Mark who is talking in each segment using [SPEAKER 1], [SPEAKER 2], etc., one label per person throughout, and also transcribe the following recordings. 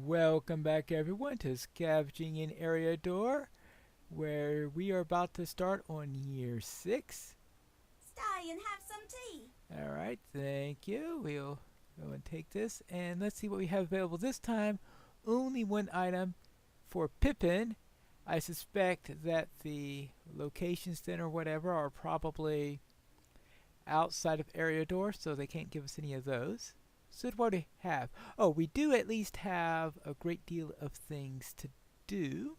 [SPEAKER 1] Welcome back everyone to Scavenging in Eriador, where we are about to start on year 6.
[SPEAKER 2] Stay and have some tea.
[SPEAKER 1] Alright, thank you. We'll go and take this, and let's see what we have available this time. Only one item for Pippin. I suspect that the locations then or whatever are probably outside of Eriador, so they can't give us any of those. So what do we have? Oh, we do at least have a great deal of things to do.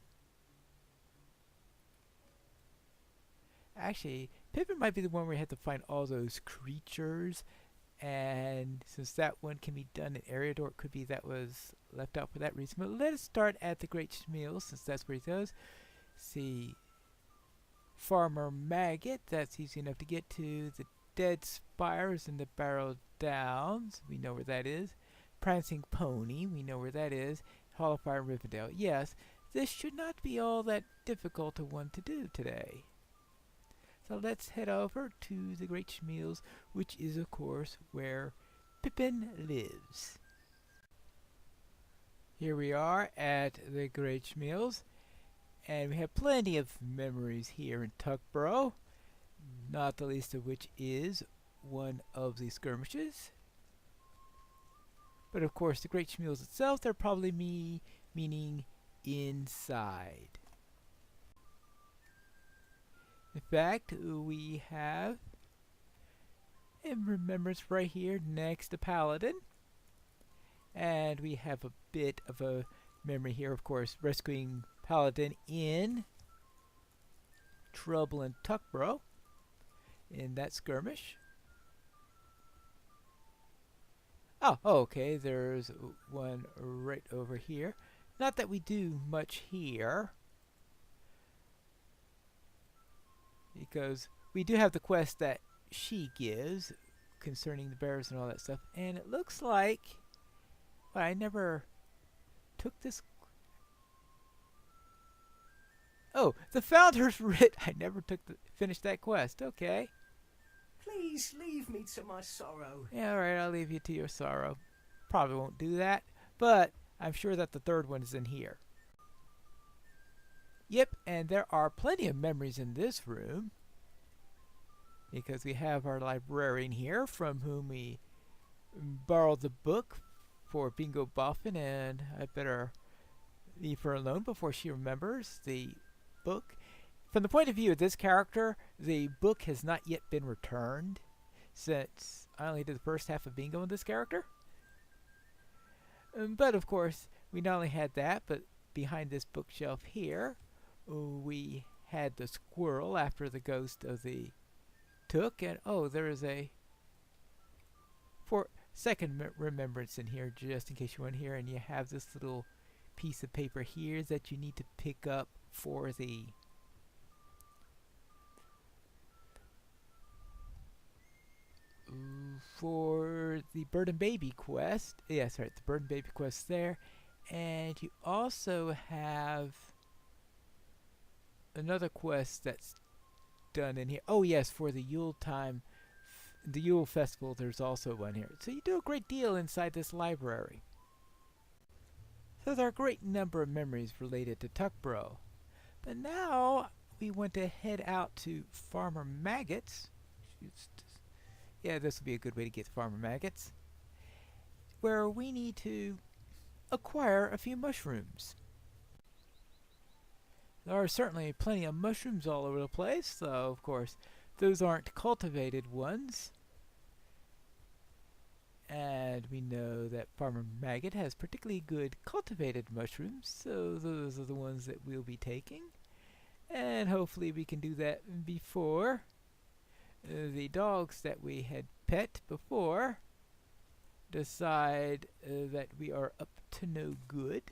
[SPEAKER 1] Actually, Pippin might be the one where you have to find all those creatures, and since that one can be done in Eriador, it could be that was left out for that reason. But let us start at the Great Schmeal, since that's where he goes. See, Farmer Maggot, that's easy enough to get to. The Dead Spires in the Barrow Downs, we know where that is. Prancing Pony, we know where that is. Hall of Fire Rivendell. Yes, this should not be all that difficult a one to do today. So let's head over to the Great Schmeals, which is of course where Pippin lives. Here we are at the Great Schmeals, and we have plenty of memories here in Tuckborough, not the least of which is one of the skirmishes. But of course the Great Schmeals itself, they're probably meaning inside. In fact, we have a remembrance right here next to Paladin. And we have a bit of a memory here, of course, rescuing Paladin in trouble in Tuckborough in that skirmish. Oh, okay, there's one right over here. Not that we do much here, because we do have the quest that she gives concerning the bears and all that stuff, and it looks like, well, I never took this. Oh, the Founder's Writ. I never finished that quest. Okay.
[SPEAKER 3] Please leave me to my sorrow.
[SPEAKER 1] Yeah, alright, I'll leave you to your sorrow. Probably won't do that, but I'm sure that the third one is in here. Yep, and there are plenty of memories in this room, because we have our librarian here from whom we borrowed the book for Bingo Boffin, and I better leave her alone before she remembers the book. From the point of view of this character, the book has not yet been returned, since I only did the first half of Bingo in this character. But of course, we not only had that, but behind this bookshelf here, we had the squirrel after the ghost of the Took, and oh, there is a second remembrance in here, just in case you weren't here, and you have this little piece of paper here that you need to pick up for the Bird and Baby quest. Yes, right, the Bird and Baby quest there. And you also have another quest that's done in here. Oh yes, for the Yule time, the Yule festival, there's also one here. So you do a great deal inside this library. So there are a great number of memories related to Tuckborough. But now we want to head out to Farmer Maggots. Yeah, this will be a good way to get to Farmer Maggots, where we need to acquire a few mushrooms. There are certainly plenty of mushrooms all over the place, though of course those aren't cultivated ones. And we know that Farmer Maggot has particularly good cultivated mushrooms, so those are the ones that we'll be taking. And hopefully we can do that before the dogs that we had pet before decide that we are up to no good.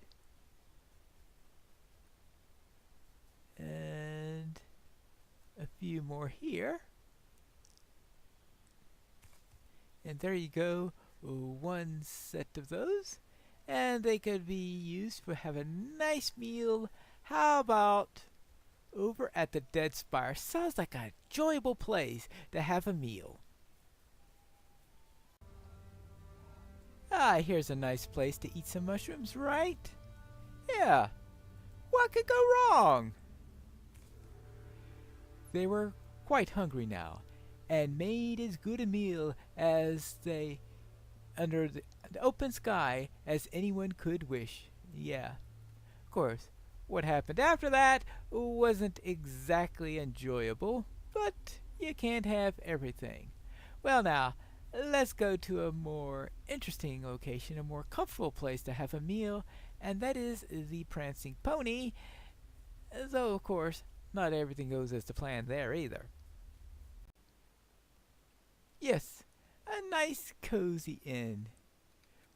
[SPEAKER 1] And a few more here. And there you go, one set of those. And they could be used to have a nice meal. How about over at the Dead Spire? Sounds like an enjoyable place to have a meal. Ah, here's a nice place to eat some mushrooms, right? Yeah, what could go wrong? They were quite hungry now, and made as good a meal as they under the open sky as anyone could wish. Yeah, of course. What happened after that wasn't exactly enjoyable, but you can't have everything. Well, now, let's go to a more interesting location, a more comfortable place to have a meal, and that is the Prancing Pony, though, of course, not everything goes as to plan there either. Yes, a nice cozy inn.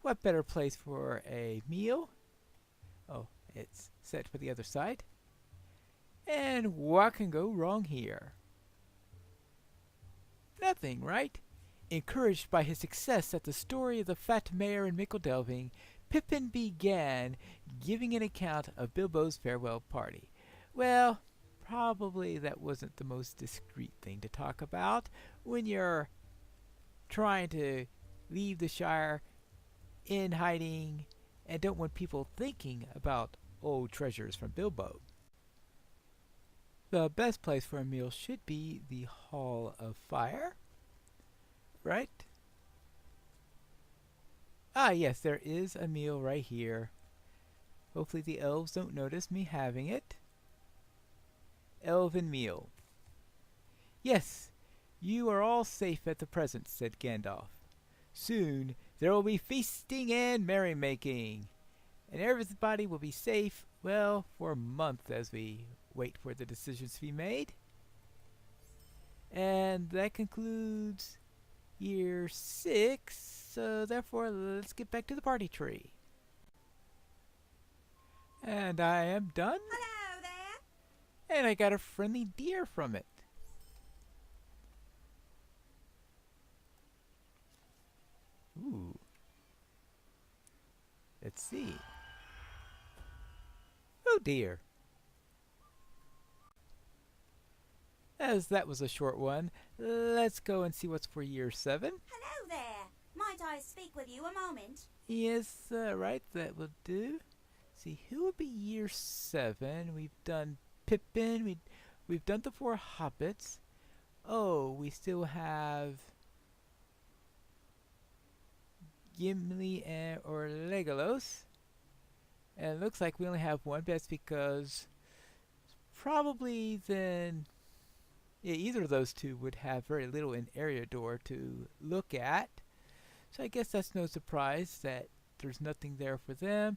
[SPEAKER 1] What better place for a meal? Oh, it's set for the other side. And what can go wrong here? Nothing, right? Encouraged by his success at the story of the Fat Mare and Mickle Delving, Pippin began giving an account of Bilbo's farewell party. Well, probably that wasn't the most discreet thing to talk about when you're trying to leave the Shire in hiding and don't want people thinking about old treasures from Bilbo. The best place for a meal should be the Hall of Fire, right? Ah, yes, there is a meal right here. Hopefully the elves don't notice me having it. Elven meal. Yes, you are all safe at the present, said Gandalf. Soon there will be feasting and merrymaking, and everybody will be safe, well, for a month as we wait for the decisions to be made. And that concludes year 6, so therefore let's get back to the party tree. And I am done,
[SPEAKER 2] Hello there.
[SPEAKER 1] and I got a friendly deer from it. Ooh. Let's see. Oh dear. As that was a short one, let's go and see what's for year 7.
[SPEAKER 2] Hello there. Might I speak with you a moment?
[SPEAKER 1] Yes, right, that will do. See, who would be year 7? We've done Pippin, we've done the 4 hobbits. Oh, we still have Gimli or Legolas. And it looks like we only have one. That's because probably then, yeah, either of those two would have very little in Eriador to look at. So I guess that's no surprise that there's nothing there for them.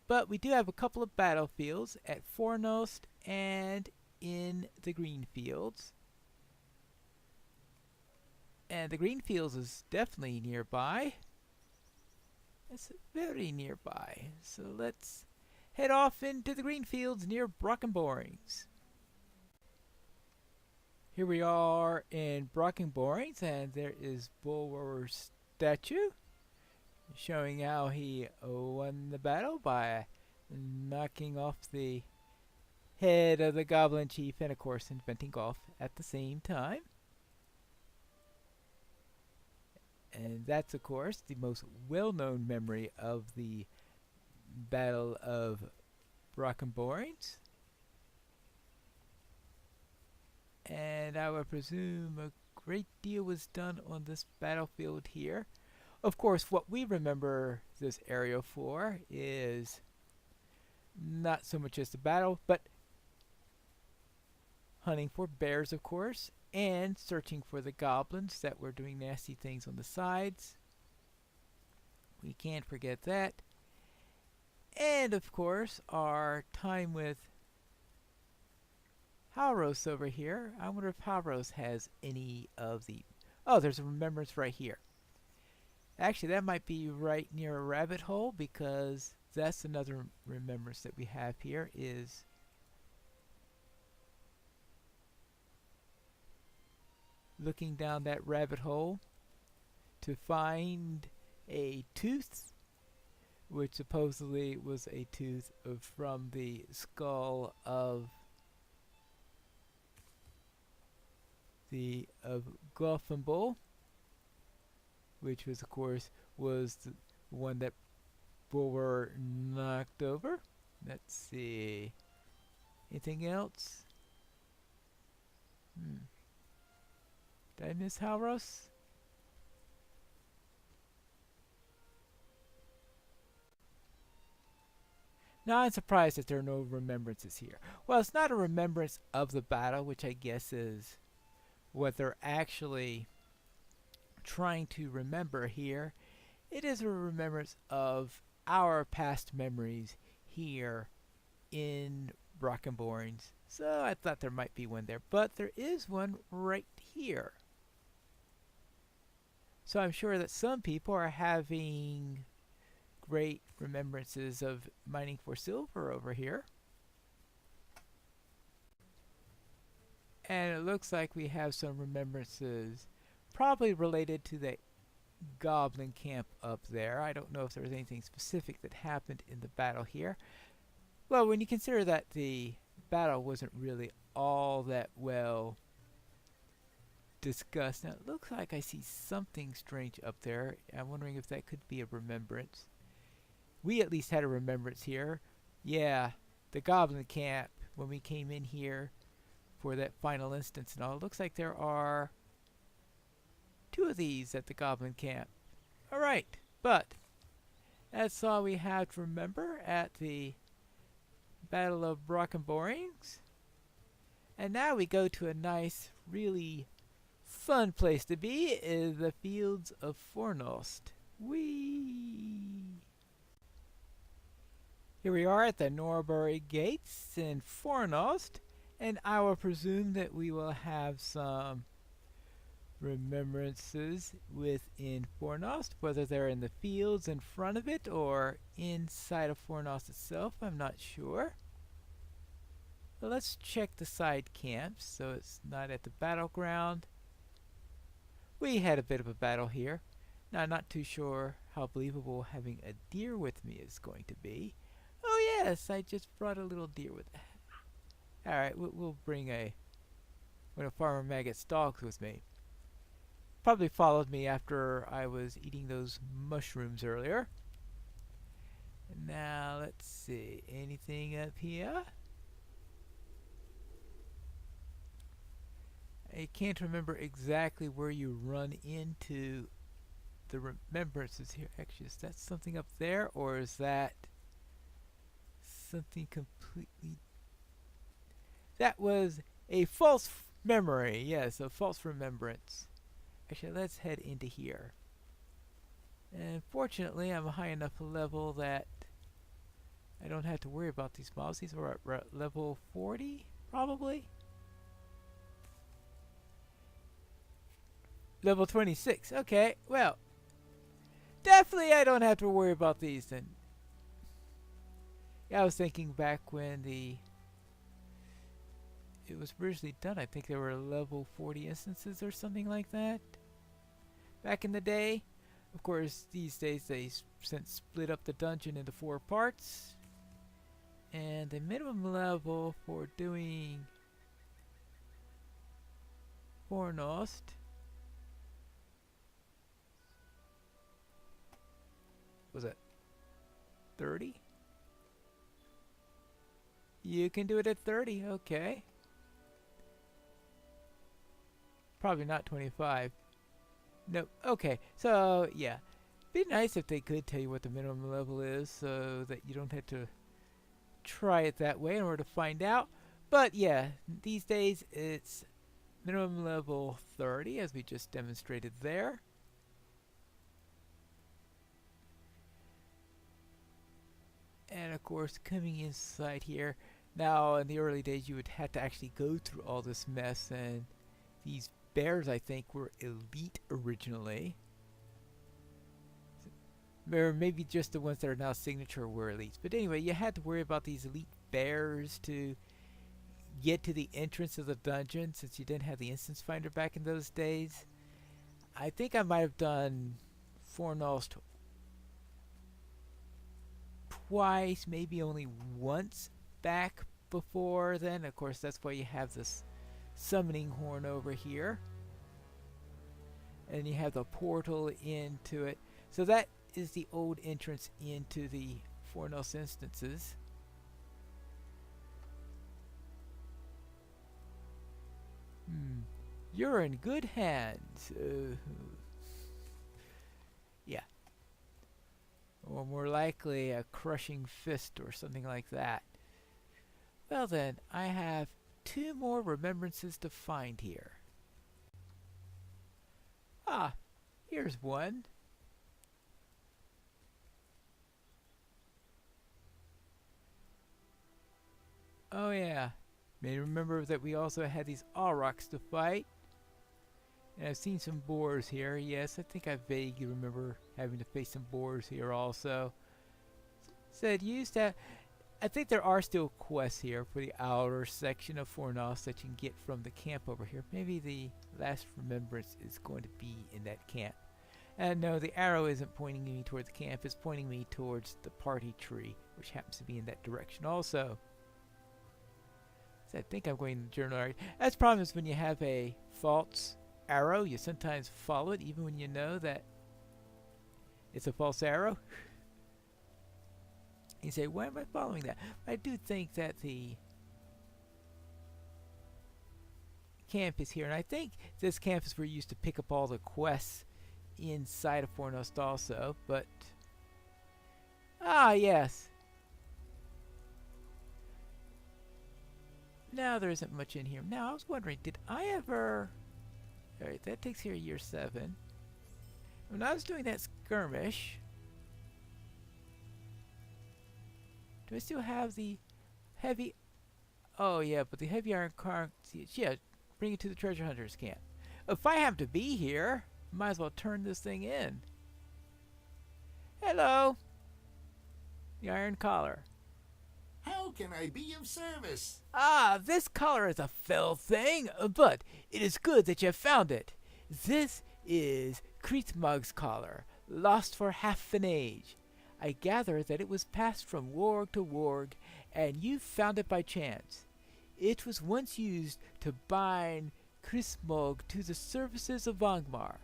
[SPEAKER 1] But we do have a couple of battlefields at Fornost and in the Greenfields. And the Greenfields is definitely nearby. It's very nearby. So let's head off into the Greenfields near Brockenborings. Here we are in Brockenborings, and there is Bulwer's statue showing how he won the battle by knocking off the head of the Goblin Chief and, of course, inventing golf at the same time. And that's, of course, the most well-known memory of the Battle of Brockenborings. And I would presume a great deal was done on this battlefield here. Of course, what we remember this area for is not so much as the battle, but hunting for bears, of course, and searching for the goblins that were doing nasty things on the sides. We can't forget that. And, of course, our time with Halros over here. I wonder if Halros has any of the... Oh, there's a remembrance right here. Actually, that might be right near a rabbit hole, because that's another remembrance that we have here is looking down that rabbit hole to find a tooth, which supposedly was a tooth from the skull of Gluffinbull, which was, of course, was one that were knocked over. Let's see. Anything else? Did I miss Halros? Now I'm surprised that there are no remembrances here. Well, it's not a remembrance of the battle, which I guess is what they're actually trying to remember here. It is a remembrance of our past memories here in Brockenborns. So I thought there might be one there, but there is one right here. So I'm sure that some people are having great remembrances of mining for silver over here. And it looks like we have some remembrances probably related to the goblin camp up there. I don't know if there was anything specific that happened in the battle here. Well, when you consider that the battle wasn't really all that well discussed. Now, it looks like I see something strange up there. I'm wondering if that could be a remembrance. We at least had a remembrance here. Yeah, the goblin camp, when we came in here for that final instance and all. It looks like there are 2 of these at the goblin camp. Alright, but that's all we have to remember at the Battle of Brockenborings. And now we go to a nice, really fun place to be, is the fields of Fornost. Whee! Here we are at the Norbury Gates in Fornost, and I will presume that we will have some remembrances within Fornost, whether they're in the fields in front of it or inside of Fornost itself. I'm not sure. But let's check the side camps so it's not at the battleground. We had a bit of a battle here. Now I'm not too sure how believable having a deer with me is going to be. Oh yes, I just brought a little deer with me. Alright, we'll bring one of Farmer Maggot's dogs with me. Probably followed me after I was eating those mushrooms earlier. Now let's see, anything up here? I can't remember exactly where you run into the remembrances here. Actually, is that something up there, or is that something completely... That was a false memory. Yes, a false remembrance. Actually, let's head into here. And fortunately, I'm a high enough level that I don't have to worry about these mobs. These are at level 40, probably? Level 26. Okay, well, definitely I don't have to worry about these then. Yeah, I was thinking back when it was originally done, I think there were level 40 instances or something like that. Back in the day. Of course, these days they since split up the dungeon into 4 parts. And the minimum level for doing Fornost was it 30? You can do it at 30, okay. Probably not 25. Nope, okay. So, yeah. Be nice if they could tell you what the minimum level is so that you don't have to try it that way in order to find out. But, yeah, these days it's minimum level 30, as we just demonstrated there. And of course, coming inside here, now in the early days you would have to actually go through all this mess, and these bears I think were elite originally. Or maybe just the ones that are now signature were elites. But anyway, you had to worry about these elite bears to get to the entrance of the dungeon, since you didn't have the instance finder back in those days. I think I might have done Fornost twice, maybe only once back before then. Of course, that's why you have this summoning horn over here. And you have the portal into it. So that is the old entrance into the Fornos instances. You're in good hands. Yeah. Or more likely a crushing fist or something like that. Well then, I have 2 more remembrances to find here. Ah, here's one. Oh yeah, may remember that we also had these Aurochs to fight. And I've seen some boars here. Yes, I think I vaguely remember having to face some boars here also. Said used to. I think there are still quests here for the outer section of Fornos that you can get from the camp over here. Maybe the last remembrance is going to be in that camp. And no, the arrow isn't pointing me toward the camp. It's pointing me towards the party tree, which happens to be in that direction also. So I think I'm going to the journal area. That's the problem is when you have a false arrow, you sometimes follow it even when you know that it's a false arrow. You say, why am I following that? I do think that the camp is here, and I think this camp is where you used to pick up all the quests inside of Fornos also, but yes. Now there isn't much in here. Now I was wondering, did I ever... Alright, that takes here year 7. When I was doing that skirmish, do I still have the heavy... Oh yeah, but the heavy iron car... Yeah, bring it to the treasure hunters camp. If I happen to be here, might as well turn this thing in. Hello! The iron collar.
[SPEAKER 4] How can I be of service?
[SPEAKER 1] This collar is a fell thing, but it is good that you have found it. This is Kreitmug's collar, lost for half an age. I gather that it was passed from warg to warg, and you found it by chance. It was once used to bind Kreitmug to the services of Angmar.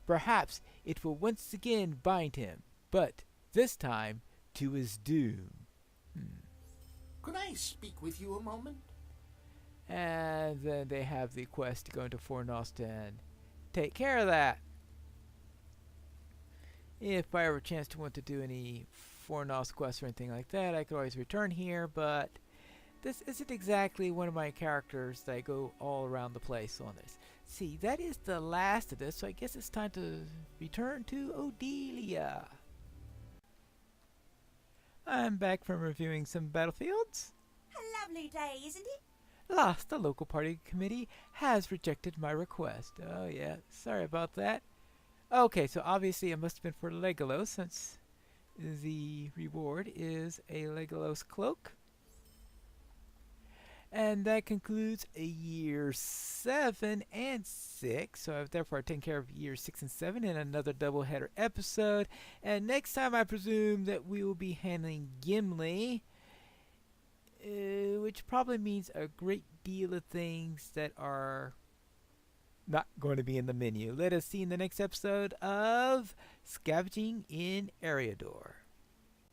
[SPEAKER 1] Perhaps it will once again bind him, but this time to his doom.
[SPEAKER 4] Could I speak with you a moment?
[SPEAKER 1] And then they have the quest to go into Fornos and take care of that. If I ever chance to want to do any Fornos quests or anything like that, I could always return here, but this isn't exactly one of my characters that I go all around the place on this. See, that is the last of this, so I guess it's time to return to Odelia. I'm back from reviewing some battlefields.
[SPEAKER 2] A lovely day, isn't it?
[SPEAKER 1] Last, the local party committee has rejected my request. Oh yeah, sorry about that. Okay, so obviously it must have been for Legolas, since the reward is a Legolas cloak. And that concludes year 7 and 6. So I've therefore taken care of year 6 and 7 in another doubleheader episode. And next time I presume that we will be handling Gimli, which probably means a great deal of things that are not going to be in the menu. Let us see in the next episode of Scavenging in Eriador.